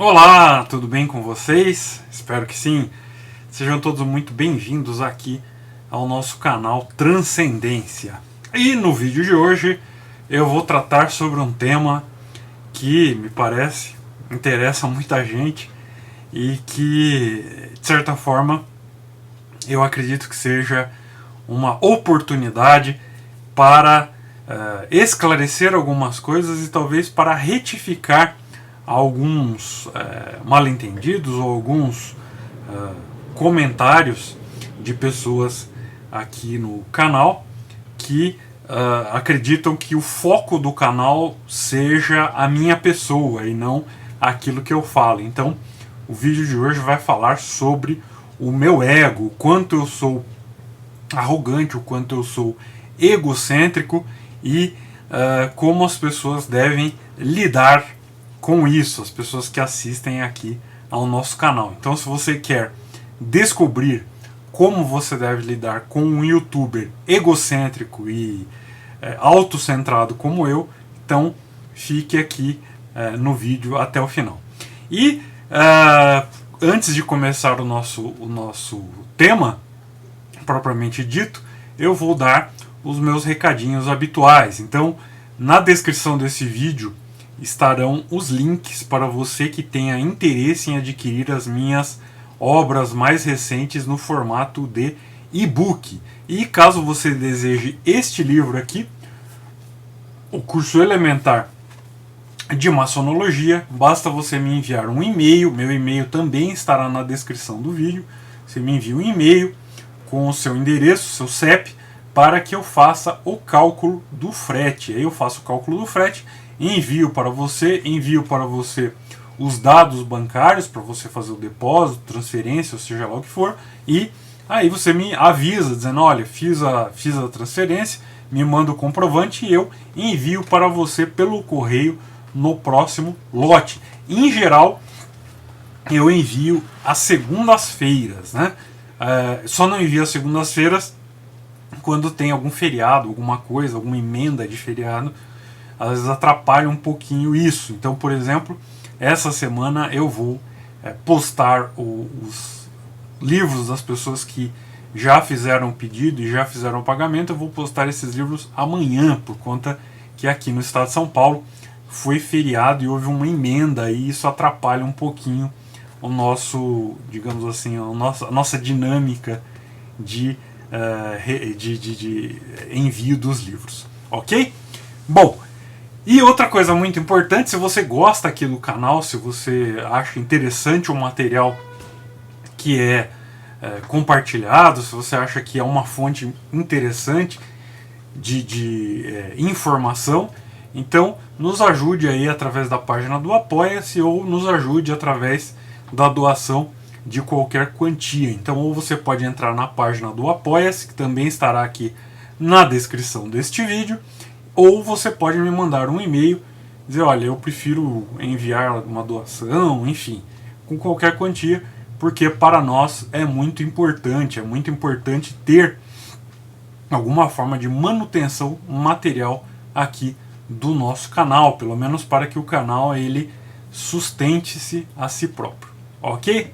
Olá, tudo bem com vocês? Espero que sim. Sejam todos muito bem-vindos aqui ao nosso canal Transcendência. E no vídeo de hoje eu vou tratar sobre um tema que me parece interessa muita gente e que, de certa forma, eu acredito que seja uma oportunidade para esclarecer algumas coisas e talvez para retificar alguns mal-entendidos ou alguns comentários de pessoas aqui no canal que acreditam que o foco do canal seja a minha pessoa e não aquilo que eu falo. Então, o vídeo de hoje vai falar sobre o meu ego, o quanto eu sou arrogante, o quanto eu sou egocêntrico e como as pessoas devem lidar com isso, as pessoas que assistem aqui ao nosso canal. Então, se você quer descobrir como você deve lidar com um youtuber egocêntrico e autocentrado como eu, então fique aqui no vídeo até o final. E antes de começar o nosso tema propriamente dito, eu vou dar os meus recadinhos habituais. Então, na descrição desse vídeo estarão os links para você que tenha interesse em adquirir as minhas obras mais recentes no formato de e-book. E caso você deseje este livro aqui, o curso elementar de maçonologia, basta você me enviar um e-mail. Meu e-mail também estará na descrição do vídeo. Você me envia um e-mail com o seu endereço, seu CEP, para que eu faça o cálculo do frete. Aí eu faço o cálculo do frete, envio para você os dados bancários para você fazer o depósito, transferência, ou seja lá o que for, e aí você me avisa dizendo: olha, fiz a transferência, me manda o comprovante e eu envio para você pelo correio no próximo lote. Em geral, eu envio às segundas-feiras, né? Só não envio às segundas-feiras quando tem algum feriado, alguma coisa, alguma emenda de feriado. Às vezes atrapalha um pouquinho isso. Então, por exemplo, essa semana eu vou postar os livros das pessoas que já fizeram o pedido e já fizeram o pagamento. Eu vou postar esses livros amanhã, por conta que aqui no estado de São Paulo foi feriado e houve uma emenda, e isso atrapalha um pouquinho o nosso, digamos assim, a nossa dinâmica de envio dos livros. Ok? Bom, e outra coisa muito importante, se você gosta aqui do canal, se você acha interessante o material que é compartilhado, se você acha que é uma fonte interessante de informação, então nos ajude aí através da página do Apoia-se ou nos ajude através da doação de qualquer quantia. Então, ou você pode entrar na página do Apoia-se, que também estará aqui na descrição deste vídeo, ou você pode me mandar um e-mail, dizer: olha, eu prefiro enviar uma doação, enfim, com qualquer quantia, porque para nós é muito importante ter alguma forma de manutenção material aqui do nosso canal, pelo menos para que o canal ele sustente-se a si próprio, ok?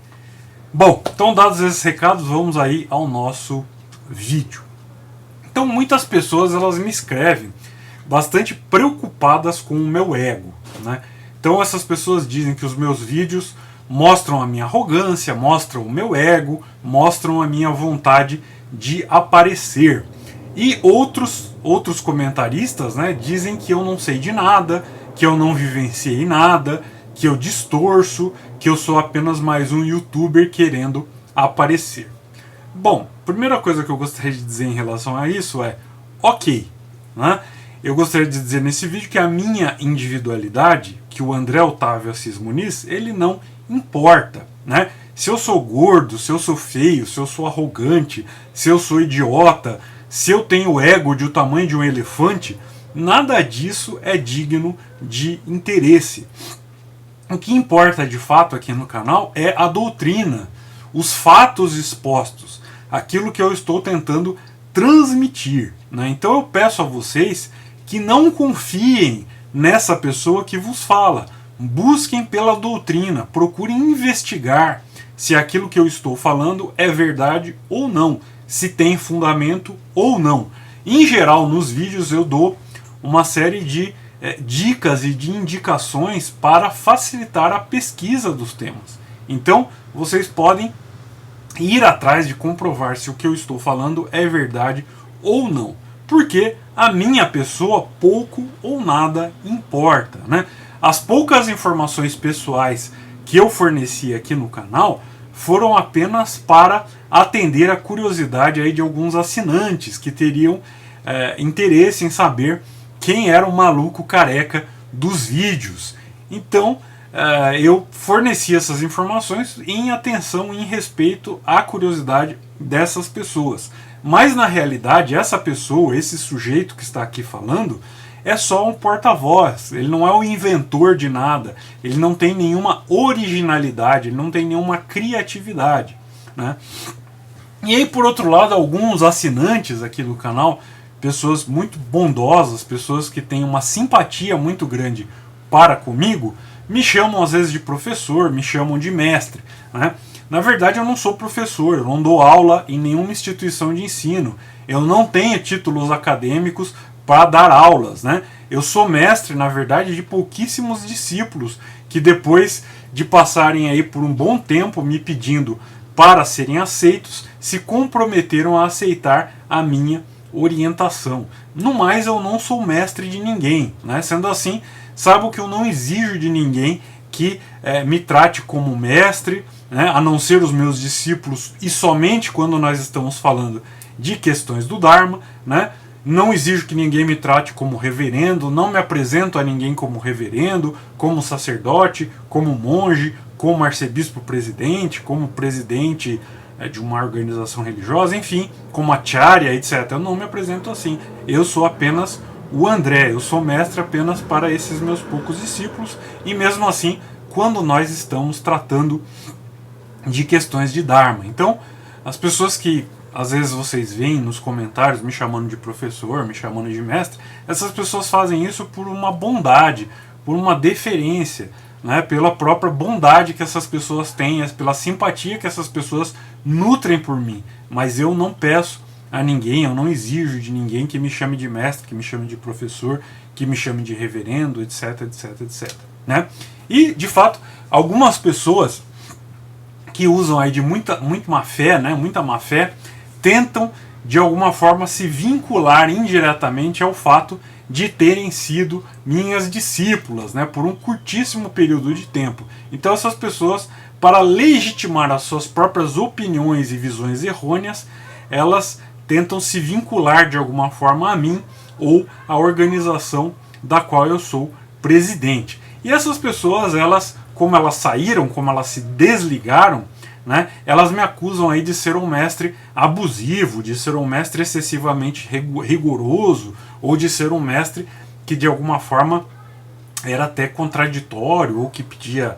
Bom, então dados esses recados, vamos aí ao nosso vídeo. Então, muitas pessoas elas me escrevem bastante preocupadas com o meu ego, né? Então essas pessoas dizem que os meus vídeos mostram a minha arrogância, mostram o meu ego, mostram a minha vontade de aparecer. E outros comentaristas, né, dizem que eu não sei de nada, que eu não vivenciei nada, que eu distorço, que eu sou apenas mais um youtuber querendo aparecer. Bom, primeira coisa que eu gostaria de dizer em relação a isso é: ok, né? Eu gostaria de dizer nesse vídeo que a minha individualidade, que o André Otávio Assis Muniz, ele não importa, né? Se eu sou gordo, se eu sou feio, se eu sou arrogante, se eu sou idiota, se eu tenho ego do tamanho de um elefante, nada disso é digno de interesse. O que importa de fato aqui no canal é a doutrina, os fatos expostos, aquilo que eu estou tentando transmitir, né? Então eu peço a vocês que não confiem nessa pessoa que vos fala, busquem pela doutrina, procurem investigar se aquilo que eu estou falando é verdade ou não, se tem fundamento ou não. Em geral, nos vídeos eu dou uma série de dicas e de indicações para facilitar a pesquisa dos temas. Então, vocês podem ir atrás de comprovar se o que eu estou falando é verdade ou não. Porque a minha pessoa pouco ou nada importa, né? As poucas informações pessoais que eu forneci aqui no canal foram apenas para atender a curiosidade aí de alguns assinantes que teriam interesse em saber quem era o maluco careca dos vídeos. Então eu forneci essas informações em atenção, em respeito à curiosidade dessas pessoas. Mas na realidade essa pessoa, esse sujeito que está aqui falando, é só um porta-voz, ele não é o inventor de nada, ele não tem nenhuma originalidade, ele não tem nenhuma criatividade, né? E aí, por outro lado, alguns assinantes aqui do canal, pessoas muito bondosas, pessoas que têm uma simpatia muito grande para comigo, me chamam às vezes de professor, me chamam de mestre, né? Na verdade eu não sou professor, eu não dou aula em nenhuma instituição de ensino, eu não tenho títulos acadêmicos para dar aulas, né? Eu sou mestre, na verdade, de pouquíssimos discípulos que depois de passarem aí por um bom tempo me pedindo para serem aceitos, se comprometeram a aceitar a minha orientação. No mais, eu não sou mestre de ninguém, né? Sendo assim, saiba que eu não exijo de ninguém que me trate como mestre, né? A não ser os meus discípulos, e somente quando nós estamos falando de questões do Dharma, né? Não exijo que ninguém me trate como reverendo, não me apresento a ninguém como reverendo, como sacerdote, como monge, como arcebispo presidente, como presidente de uma organização religiosa, enfim, como acharya, etc. Eu não me apresento assim. Eu sou apenas o André, eu sou mestre apenas para esses meus poucos discípulos, e mesmo assim, quando nós estamos tratando de questões de Dharma. Então, as pessoas que às vezes vocês veem nos comentários me chamando de professor, me chamando de mestre, essas pessoas fazem isso por uma bondade, por uma deferência, né, pela própria bondade que essas pessoas têm, pela simpatia que essas pessoas nutrem por mim. Mas eu não peço a ninguém, eu não exijo de ninguém que me chame de mestre, que me chame de professor, que me chame de reverendo, etc, etc, etc. Né? E, de fato, algumas pessoas que usam aí de muita má fé, né, muita má fé, tentam de alguma forma se vincular indiretamente ao fato de terem sido minhas discípulas, né, por um curtíssimo período de tempo. Então essas pessoas, para legitimar as suas próprias opiniões e visões errôneas, elas tentam se vincular de alguma forma a mim ou à organização da qual eu sou presidente. E essas pessoas, como elas saíram, como elas se desligaram, né, elas me acusam aí de ser um mestre abusivo, de ser um mestre excessivamente rigoroso, ou de ser um mestre que de alguma forma era até contraditório, ou que pedia,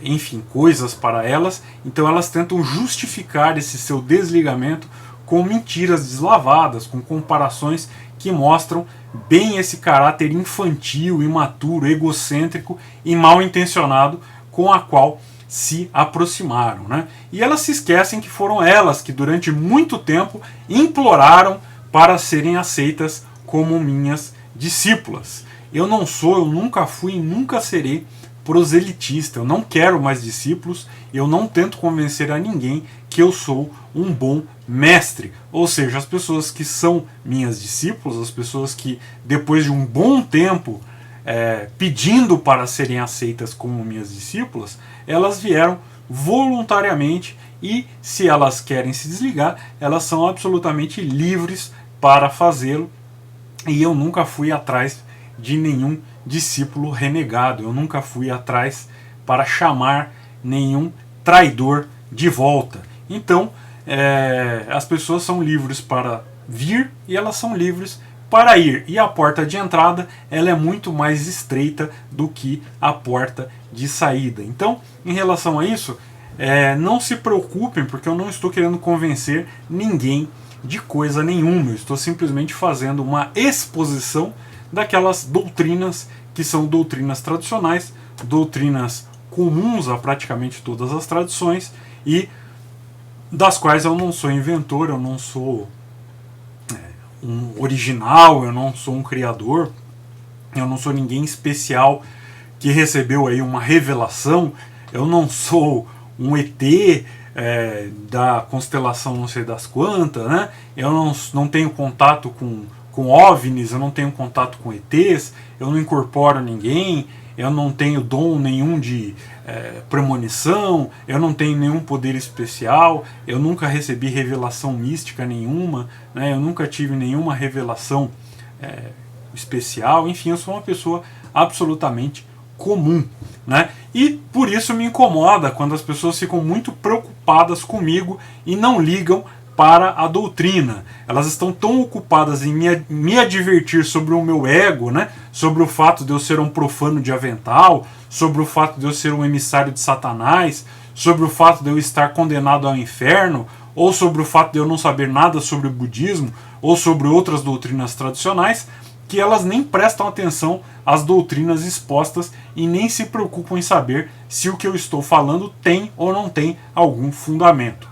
enfim, coisas para elas. Então elas tentam justificar esse seu desligamento com mentiras deslavadas, com comparações que mostram bem esse caráter infantil, imaturo, egocêntrico e mal intencionado com a qual se aproximaram, né? E elas se esquecem que foram elas que durante muito tempo imploraram para serem aceitas como minhas discípulas. Eu não sou, eu nunca fui e nunca serei proselitista. Eu não quero mais discípulos, eu não tento convencer a ninguém que eu sou um bom mestre. Ou seja, as pessoas que são minhas discípulas, as pessoas que depois de um bom tempo pedindo para serem aceitas como minhas discípulas, elas vieram voluntariamente, e se elas querem se desligar, elas são absolutamente livres para fazê-lo. E eu nunca fui atrás de nenhum discípulo renegado, eu nunca fui atrás para chamar nenhum traidor de volta. Então as pessoas são livres para vir e elas são livres para ir, e a porta de entrada ela é muito mais estreita do que a porta de saída. Então, em relação a isso, não se preocupem, porque eu não estou querendo convencer ninguém de coisa nenhuma. Eu estou simplesmente fazendo uma exposição daquelas doutrinas que são doutrinas tradicionais, doutrinas comuns a praticamente todas as tradições e das quais eu não sou inventor, eu não sou um original, eu não sou um criador, eu não sou ninguém especial que recebeu aí uma revelação, eu não sou um ET da constelação não sei das quantas, né? Eu não tenho contato com OVNIs, eu não tenho contato com ETs, eu não incorporo ninguém, eu não tenho dom nenhum de premonição, eu não tenho nenhum poder especial, eu nunca recebi revelação mística nenhuma, né? Eu nunca tive nenhuma revelação especial, enfim, eu sou uma pessoa absolutamente comum, né? E por isso me incomoda quando as pessoas ficam muito preocupadas comigo e não ligam para a doutrina. Elas estão tão ocupadas em me advertir sobre o meu ego, né? Sobre o fato de eu ser um profano de avental, sobre o fato de eu ser um emissário de Satanás, sobre o fato de eu estar condenado ao inferno, ou sobre o fato de eu não saber nada sobre o budismo, ou sobre outras doutrinas tradicionais, que elas nem prestam atenção às doutrinas expostas e nem se preocupam em saber se o que eu estou falando tem ou não tem algum fundamento.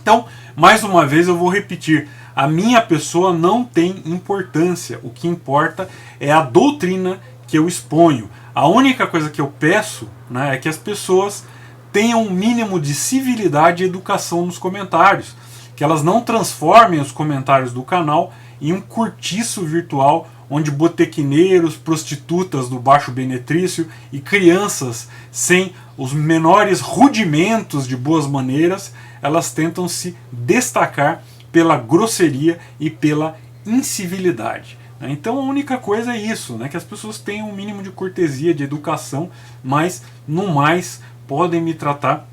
Então, mais uma vez eu vou repetir, a minha pessoa não tem importância, o que importa é a doutrina que eu exponho. A única coisa que eu peço, né, é que as pessoas tenham um mínimo de civilidade e educação nos comentários, que elas não transformem os comentários do canal em um cortiço virtual onde botequineiros, prostitutas do baixo benetrício e crianças sem os menores rudimentos de boas maneiras, elas tentam se destacar pela grosseria e pela incivilidade. Então a única coisa é isso, né, que as pessoas tenham um mínimo de cortesia, de educação, mas no mais podem me tratar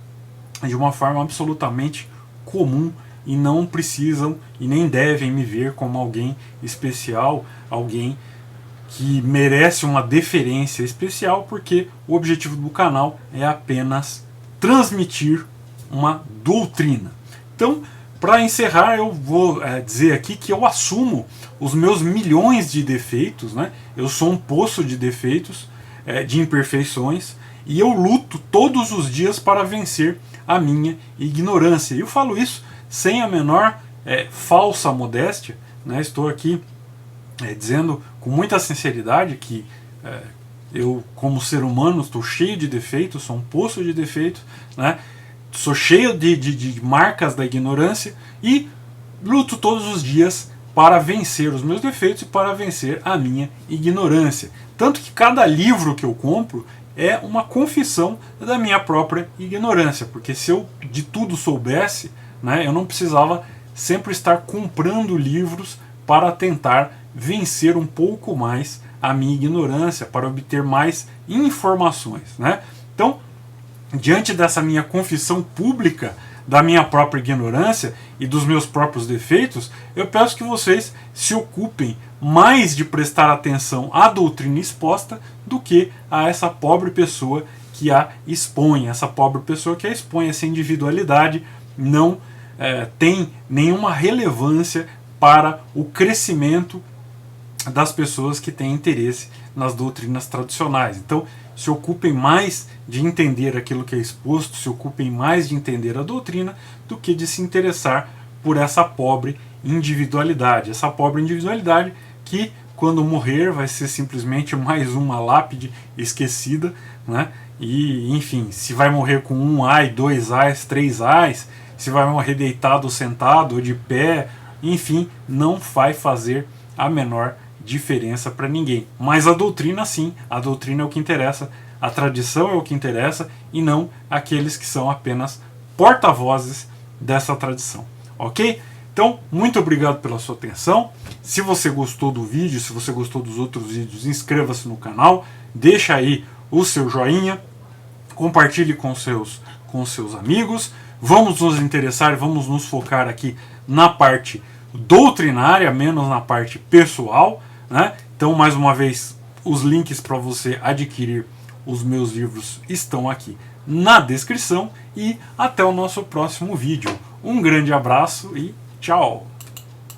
de uma forma absolutamente comum e não precisam e nem devem me ver como alguém especial, alguém que merece uma deferência especial, porque o objetivo do canal é apenas transmitir uma doutrina. Então, para encerrar, eu vou dizer aqui que eu assumo os meus milhões de defeitos, né? Eu sou um poço de defeitos, de imperfeições, e eu luto todos os dias para vencer a minha ignorância. E eu falo isso sem a menor falsa modéstia, né? Estou aqui dizendo com muita sinceridade que eu, como ser humano, estou cheio de defeitos, sou um poço de defeitos, né? Sou cheio de marcas da ignorância e luto todos os dias para vencer os meus defeitos e para vencer a minha ignorância. Tanto que cada livro que eu compro é uma confissão da minha própria ignorância, porque se eu de tudo soubesse, né, eu não precisava sempre estar comprando livros para tentar vencer um pouco mais a minha ignorância, para obter mais informações, né? Então, diante dessa minha confissão pública da minha própria ignorância e dos meus próprios defeitos, eu peço que vocês se ocupem mais de prestar atenção à doutrina exposta do que a essa pobre pessoa que a expõe. Essa pobre pessoa que a expõe, essa individualidade não tem nenhuma relevância para o crescimento das pessoas que têm interesse nas doutrinas tradicionais. Então, se ocupem mais de entender aquilo que é exposto, se ocupem mais de entender a doutrina do que de se interessar por essa pobre individualidade. Essa pobre individualidade que, quando morrer, vai ser simplesmente mais uma lápide esquecida, né? E, enfim, se vai morrer com 1 ai, 2 ais, 3 ais, se vai morrer deitado ou sentado ou de pé, enfim, não vai fazer a menor diferença para ninguém. Mas a doutrina sim, a doutrina é o que interessa, a tradição é o que interessa e não aqueles que são apenas porta-vozes dessa tradição, ok? Então, muito obrigado pela sua atenção. Se você gostou do vídeo, se você gostou dos outros vídeos, inscreva-se no canal, deixa aí o seu joinha, compartilhe com seus amigos. Vamos nos interessar, vamos nos focar aqui na parte doutrinária, menos na parte pessoal, né? Então, mais uma vez, os links para você adquirir os meus livros estão aqui na descrição e até o nosso próximo vídeo. Um grande abraço e tchau!